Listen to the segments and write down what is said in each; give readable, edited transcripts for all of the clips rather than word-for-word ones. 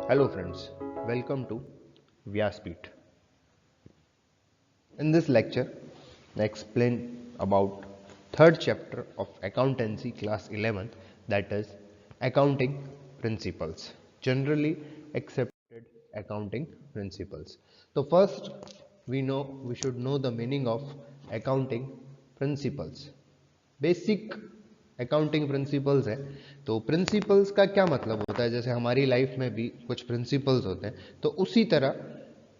Hello friends, welcome to Vyaspeeth. In this lecture, I explain about third chapter of accountancy class 11, that is accounting principles, generally accepted accounting principles. So first we should know the meaning of accounting principles. Basic accounting principles है। तो principles का क्या मतलब होता है, जैसे हमारी life में भी कुछ प्रिंसिपल्स होते हैं, तो उसी तरह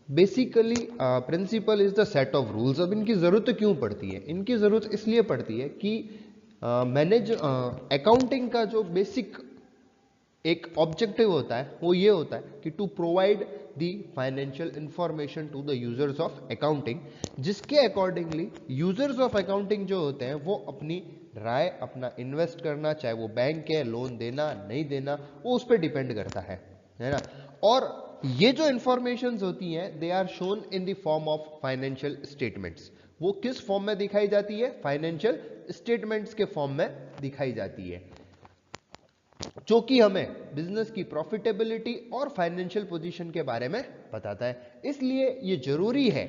basically principle is the set of rules. अब इनकी ज़रूरत क्यों पड़ती है? इनकी ज़रूरत इसलिए पड़ती है कि मैनेज अकाउंटिंग का जो बेसिक एक ऑब्जेक्टिव होता है वो ये होता है कि to provide the financial information to the users of accounting, जिसके अकॉर्डिंगली यूजर्स ऑफ अकाउंटिंग जो होते हैं वो अपनी राय, अपना इन्वेस्ट करना, चाहे वो बैंक है, लोन देना नहीं देना, वो उस पर डिपेंड करता है ना। और ये जो इंफॉर्मेशंस होती हैं they are shown in the form of financial statements. वो किस फॉर्म में दिखाई जाती है? फाइनेंशियल स्टेटमेंट्स के फॉर्म में दिखाई जाती है, जो कि हमें बिजनेस की प्रॉफिटेबिलिटी और फाइनेंशियल पोजीशन के बारे में बताता है। इसलिए ये जरूरी है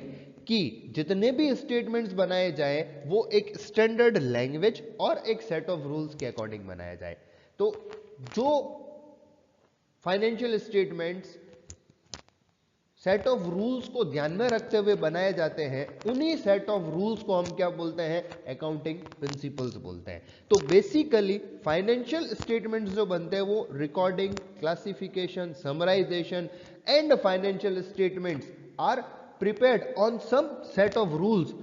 कि जितने भी स्टेटमेंट्स बनाए जाएं वो एक स्टैंडर्ड लैंग्वेज और एक सेट ऑफ रूल्स के अकॉर्डिंग बनाया जाए। तो जो financial statements set of rules को ध्यान में रखते हुए बनाए जाते हैं, उन्हीं सेट ऑफ रूल्स को हम क्या बोलते हैं? अकाउंटिंग प्रिंसिपल्स बोलते हैं। तो बेसिकली फाइनेंशियल स्टेटमेंट्स जो बनते हैं वो recording, classification, summarisation and financial statements are prepared on some set of rules.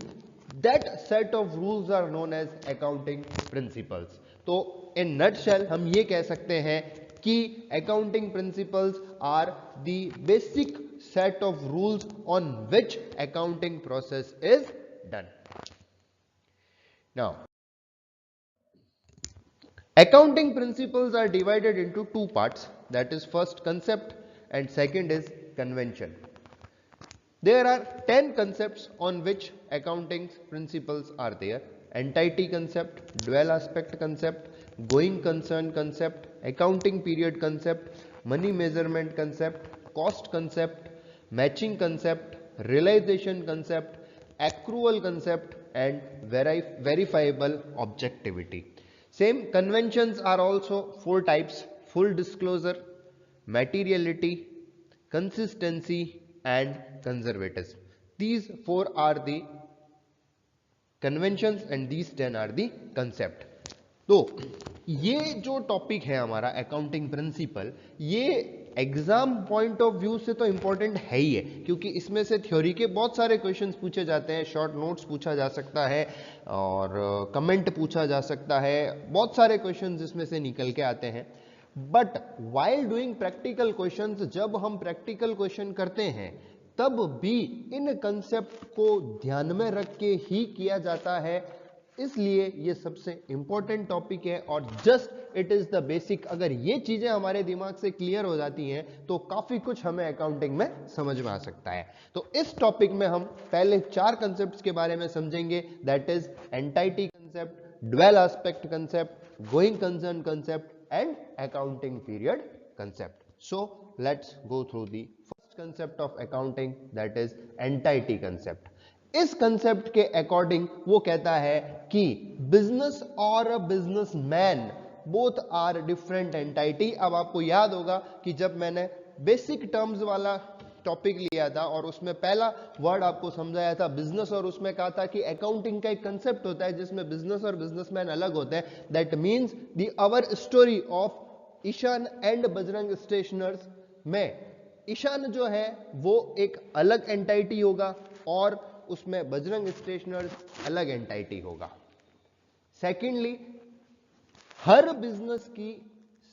That set of rules are known as accounting principles. तो इन नटशेल हम ये कह सकते हैं कि accounting principles are the basic set of rules on which accounting process is done. Now, accounting principles are divided into two parts, that is first concept and second is convention. There are 10 concepts on which accounting principles are there: entity concept, dual aspect concept, going concern concept, accounting period concept, money measurement concept, cost concept, matching concept, realization concept, accrual concept and verifiable objectivity. Same conventions are also 4 types: full disclosure, materiality, consistency and conservatism. These 4 are the conventions and these 10 are the concept. तो ये जो topic है हमारा accounting principle, ये exam point of view से तो important है ही है, क्योंकि इसमें से थ्योरी के बहुत सारे क्वेश्चंस पूछे जाते हैं, शॉर्ट नोट्स पूछा जा सकता है और कमेंट पूछा जा सकता है, बहुत सारे क्वेश्चंस इसमें से निकल के आते हैं। But while doing practical questions, जब हम प्रैक्टिकल क्वेश्चन करते हैं तब भी इन कंसेप्ट को ध्यान में रख के ही किया जाता है, इसलिए ये सबसे इंपॉर्टेंट टॉपिक है और just it is the basic. अगर ये चीजें हमारे दिमाग से क्लियर हो जाती हैं तो काफी कुछ हमें अकाउंटिंग में समझ में आ सकता है। तो इस टॉपिक में हम पहले 4 कंसेप्ट्स के बारे में समझेंगे, that is entity concept, dual aspect concept, going concern concept and accounting period concept. So let's go through the first concept of accounting, that is entity concept. इस कंसेप्ट के अकॉर्डिंग वो कहता है कि बिजनेस और businessman both are different entity. अब आपको याद होगा कि जब मैंने बेसिक टर्म्स वाला टॉपिक लिया था और उसमें पहला वर्ड आपको समझाया था बिजनेस, और उसमें कहा था कि अकाउंटिंग का एक कंसेप्ट होता है जिसमें बिजनेस और बिजनेसमैन अलग होते हैं। That means the our story of Ishan and Bajrang stationers में ईशान जो है वो एक अलग एंटाइटी होगा और उसमें बजरंग स्टेशनर्स अलग एंटाइटी होगा। सेकेंडली, हर बिजनेस की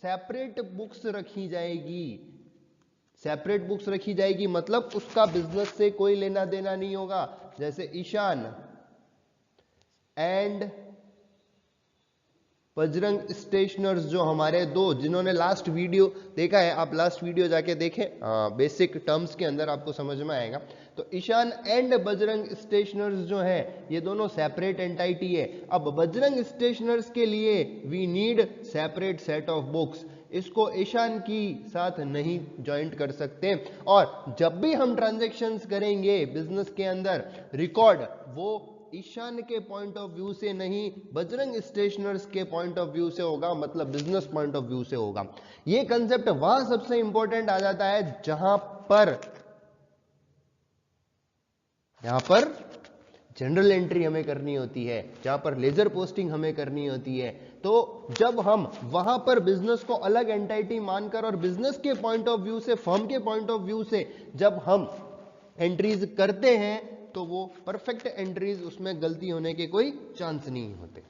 सेपरेट बुक्स रखी जाएगी। सेपरेट बुक्स रखी जाएगी मतलब उसका बिजनेस से कोई लेना देना नहीं होगा। जैसे ईशान एंड बजरंग स्टेशनर्स जो हमारे दो, जिन्होंने लास्ट वीडियो देखा है, आप लास्ट वीडियो जाके देखें, बेसिक टर्म्स के अंदर आपको समझ में आएगा। तो ईशान एंड बजरंग स्टेशनर्स जो है ये दोनों सेपरेट एंटाइटी है। अब बजरंग स्टेशनर्स के लिए we need separate set of books. इसको ईशान की साथ नहीं ज्वाइंट कर सकते। और जब भी हम ट्रांजैक्शंस करेंगे बिजनेस के अंदर, रिकॉर्ड वो ईशान के पॉइंट ऑफ व्यू से नहीं, बजरंग स्टेशनर्स के पॉइंट ऑफ व्यू से होगा, मतलब बिजनेस पॉइंट ऑफ व्यू से होगा। ये कंसेप्ट वहां सबसे इंपॉर्टेंट आ जाता है जहां पर जनरल एंट्री हमें करनी होती है, जहां पर लेजर पोस्टिंग हमें करनी होती है। तो जब हम वहां पर बिजनेस को अलग एंटिटी मानकर और बिजनेस के पॉइंट ऑफ व्यू से, फर्म के पॉइंट ऑफ व्यू से जब हम एंट्रीज करते हैं तो वो परफेक्ट एंट्रीज, उसमें गलती होने के कोई चांस नहीं होते।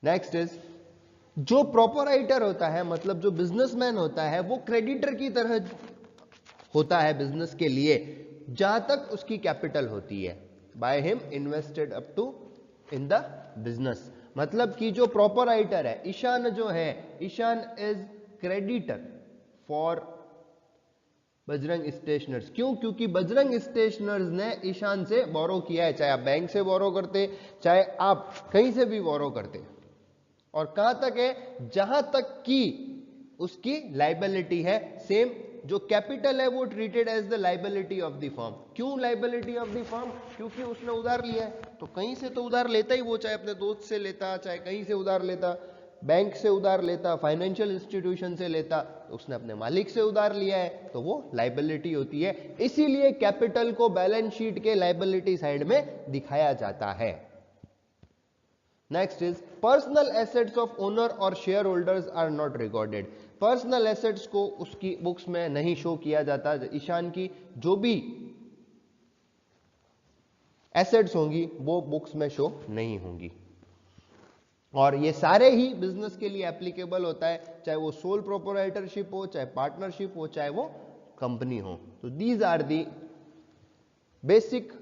नेक्स्ट इज, जो प्रोपराइटर होता है, मतलब जो बिजनेसमैन होता है, वो क्रेडिटर की तरह होता है बिजनेस के लिए, जहां तक उसकी कैपिटल होती है, by him invested up to in the business. मतलब कि जो प्रोपराइटर है, ईशान जो है, Ishan is creditor for Bajrang stationers. क्यों? क्योंकि बजरंग स्टेशनर्स ने ईशान से बोरो किया है, चाहे आप बैंक से बोरो करते, चाहे आप कहीं से भी बोरो करते। और कहां तक है? जहां तक कि उसकी लाइबिलिटी है, सेम जो कैपिटल है वो treated as the liability of the firm. क्यों लाइबिलिटी ऑफ द फर्म? क्योंकि उसने उधार लिया है, तो कहीं से तो उधार लेता ही वो, चाहे अपने दोस्त से लेता, चाहे कहीं से उधार लेता, बैंक से उधार लेता, फाइनेंशियल इंस्टीट्यूशन से लेता, उसने अपने मालिक से उधार लिया है, तो वो लाइबिलिटी होती है। इसीलिए कैपिटल को बैलेंस शीट के लाइबिलिटी साइड में दिखाया जाता है। Next is, personal assets of owner और share holders are not recorded. Personal assets को उसकी बुक्स में नहीं शो किया जाता। ईशान की जो भी एसेट्स होंगी वो बुक्स में शो नहीं होंगी। और ये सारे ही बिजनेस के लिए एप्लीकेबल होता है, चाहे वो सोल प्रोप्राइटरशिप हो, चाहे पार्टनरशिप हो, चाहे वो कंपनी हो। तो these are the basic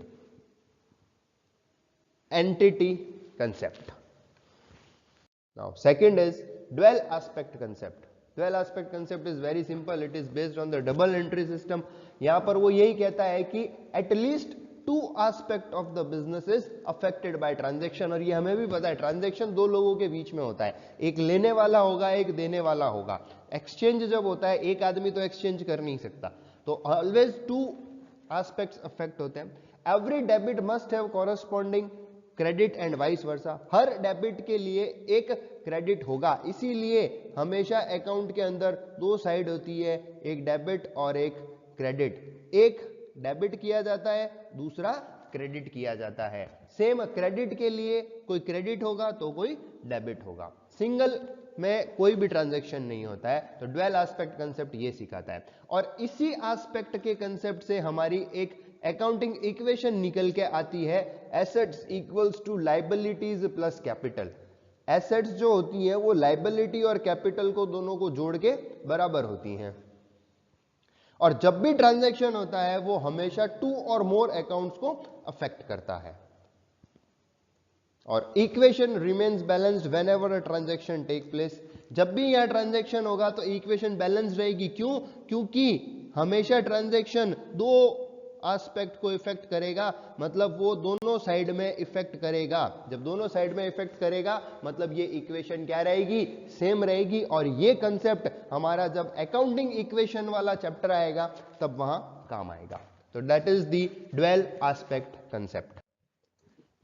entity concept. Now second is dual aspect concept. Dual aspect concept is very simple. It is based on the double entry system. यहां पर वो यही कहता है कि at least two aspect of the business is affected by transaction। और ये हमें भी पता है, ट्रांजेक्शन दो लोगों के बीच में होता है, एक लेने वाला होगा, एक देने वाला होगा। एक्सचेंज जब होता है, एक आदमी तो एक्सचेंज कर नहीं सकता, तो ऑलवेज टू एस्पेक्ट्स अफेक्ट होते हैं। Every debit must have corresponding credit and vice versa. Her debit के लिए एक क्रेडिट होगा, इसीलिए हमेशा अकाउंट के अंदर दो साइड होती है, एक डेबिट और एक क्रेडिट। एक डेबिट किया जाता है, दूसरा क्रेडिट किया जाता है। सेम क्रेडिट के लिए कोई क्रेडिट होगा तो कोई डेबिट होगा, सिंगल में कोई भी ट्रांजैक्शन नहीं होता है। तो ड्वेल एस्पेक्ट कंसेप्ट ये सिखाता है। और इसी एस्पेक्ट के कंसेप्ट से हमारी एक अकाउंटिंग इक्वेशन निकल के आती है, assets equals to liabilities plus capital. Assets जो होती हैं वो लाइबिलिटी और कैपिटल को दोनों को जोड़ के बराबर होती हैं। और जब भी ट्रांजैक्शन होता है वो हमेशा टू और मोर अकाउंट्स को अफेक्ट करता है। और equation remains balanced whenever a transaction take place. जब भी यहां ट्रांजैक्शन होगा तो इक्वेशन बैलेंस रहेगी। क्यों? क्योंकि हमेशा ट्रांजैक्शन दो एस्पेक्ट को इफेक्ट करेगा, मतलब वो दोनों साइड में इफेक्ट करेगा। जब दोनों साइड में इफेक्ट करेगा मतलब ये इक्वेशन क्या रहेगी? सेम रहेगी। और ये कंसेप्ट हमारा जब अकाउंटिंग इक्वेशन वाला चैप्टर आएगा तब वहां काम आएगा। तो that is the dual aspect concept.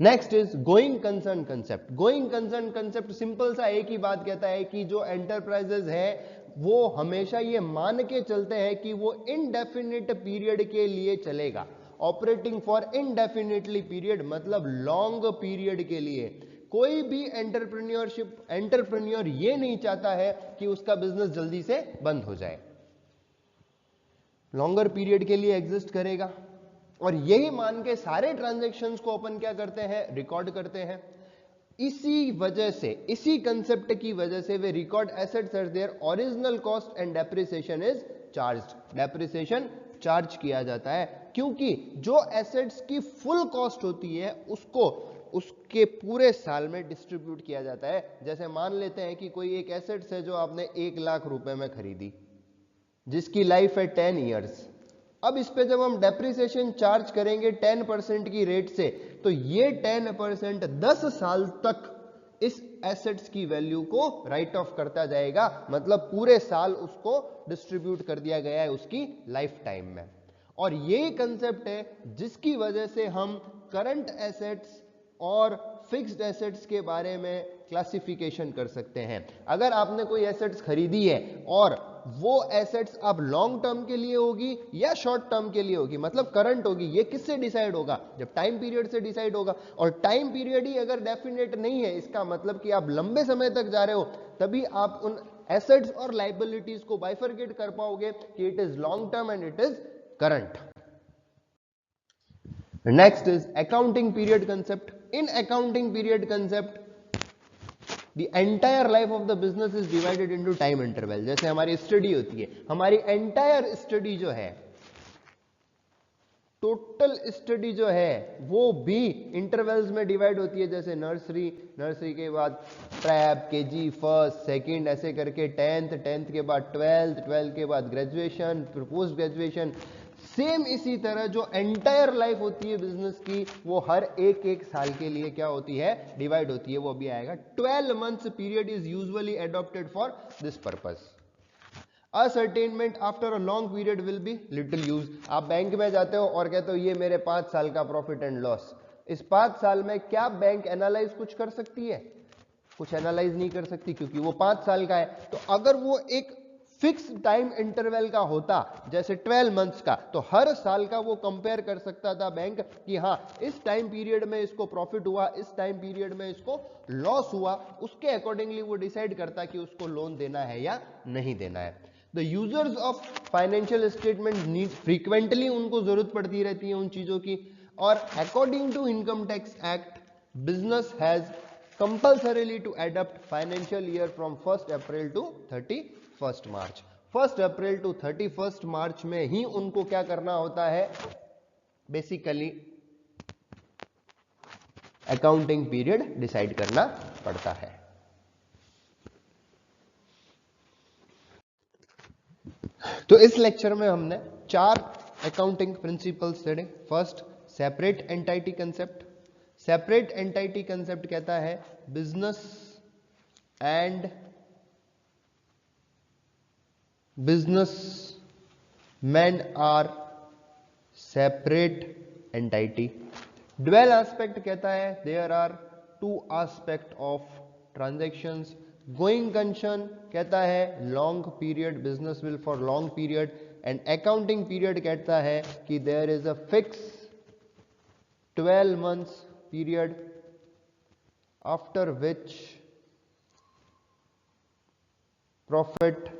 Next is going concern concept. Going concern concept simple सा एक ही बात कहता है कि जो एंटरप्राइजेज है वो हमेशा ये मान के चलते हैं कि वो इनडेफिनिट पीरियड के लिए चलेगा। ऑपरेटिंग फॉर इनडेफिनिटली पीरियड मतलब लॉन्ग पीरियड के लिए। कोई भी एंटरप्रेन्योर ये नहीं चाहता है कि उसका बिजनेस जल्दी से बंद हो जाए, लॉन्गर पीरियड के लिए एग्जिस्ट करेगा। और यही मान के सारे ट्रांजैक्शंस को अपन क्या करते हैं? रिकॉर्ड करते हैं। इसी वजह से, इसी कंसेप्ट की वजह से they record assets at their original cost and depreciation is charged. Depreciation charge किया जाता है क्योंकि जो एसेट्स की फुल कॉस्ट होती है उसको उसके पूरे साल में डिस्ट्रीब्यूट किया जाता है। जैसे मान लेते हैं कि कोई एक एसेट्स है जो आपने 1 लाख रुपए में खरीदी, जिसकी लाइफ है 10 ईयर्स। अब इस पे जब हम डेप्रिसिएशन चार्ज करेंगे 10% की रेट से, तो ये 10% 10 साल तक इस एसेट्स की वैल्यू को राइट ऑफ करता जाएगा, मतलब पूरे साल उसको डिस्ट्रीब्यूट कर दिया गया है उसकी लाइफ टाइम में। और ये कंसेप्ट है जिसकी वजह से हम करंट एसेट्स और फिक्स्ड एसेट्स के बारे में क्लासिफिकेशन कर सकते हैं। अगर आपने कोई एसेट्स खरीदी है और वो एसेट्स अब लॉन्ग टर्म के लिए होगी या शॉर्ट टर्म के लिए होगी, मतलब करंट होगी, ये किससे डिसाइड होगा? जब टाइम पीरियड से डिसाइड होगा। और टाइम पीरियड ही अगर डेफिनेट नहीं है, इसका मतलब कि आप लंबे समय तक जा रहे हो, तभी आप उन एसेट्स और लाइबिलिटीज को बाइफरकेट कर पाओगे कि it is long term and it is current. Next is accounting period concept. In accounting period concept, the entire life of the business is divided into time interval. जैसे हमारी study होती है, हमारी entire study जो है, total study जो है वो भी इंटरवल्स में डिवाइड होती है। जैसे नर्सरी के बाद प्रेप, केजी, फर्स्ट, सेकंड, ऐसे करके टेंथ के बाद ट्वेल्थ के बाद ग्रेजुएशन, फिर पोस्ट ग्रेजुएशन। सेम इसी तरह जो एंटायर लाइफ होती है बिजनेस की, वो हर एक साल के लिए क्या होती है? डिवाइड होती है। वो भी आएगा। 12 months period is usually adopted for this purpose. Ascertainment after a long period will be little use. आप बैंक में जाते हो और कहते हो ये मेरे 5 साल का प्रॉफिट एंड लॉस। इस 5 साल में क्या बैंक एनालाइज कुछ कर सकती है? कुछ एनालाइज नहीं कर सकती, क्योंकि वो 5 साल का है। तो अगर वो एक फिक्स टाइम इंटरवल का होता, जैसे 12 मंथ्स का, तो हर साल का वो कंपेयर कर सकता था बैंक कि हाँ इस टाइम पीरियड में इसको प्रॉफिट हुआ, इस टाइम पीरियड में इसको लॉस हुआ। उसके अकॉर्डिंगली वो डिसाइड करता कि उसको लोन देना है या नहीं देना है। The users of financial statement need frequently, उनको जरूरत पड़ती रहती है उन चीजों की। और according to income tax act, business has compulsorily to adopt financial year from 1 April to 31 March. 1 April to 31 March में ही उनको क्या करना होता है? बेसिकली अकाउंटिंग पीरियड डिसाइड करना पड़ता है। तो इस लेक्चर में हमने 4 अकाउंटिंग प्रिंसिपल्स पढ़े। First, separate entity concept. Separate entity concept कहता है business and businessmen are separate entity. Dual aspect कहता है there are 2 aspect of transactions. Going concern कहता है long period, business will for long period. And accounting period कहता है कि there is a fixed 12 months period after which profit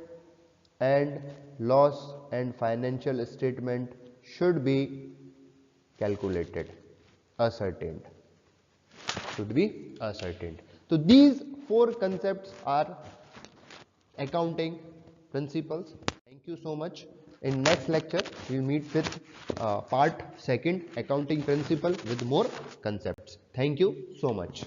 and loss and financial statement should be calculated, ascertained, should be ascertained. So these 4 concepts are accounting principles. Thank you so much. In next lecture we will meet with part 2, accounting principle with more concepts. Thank you so much.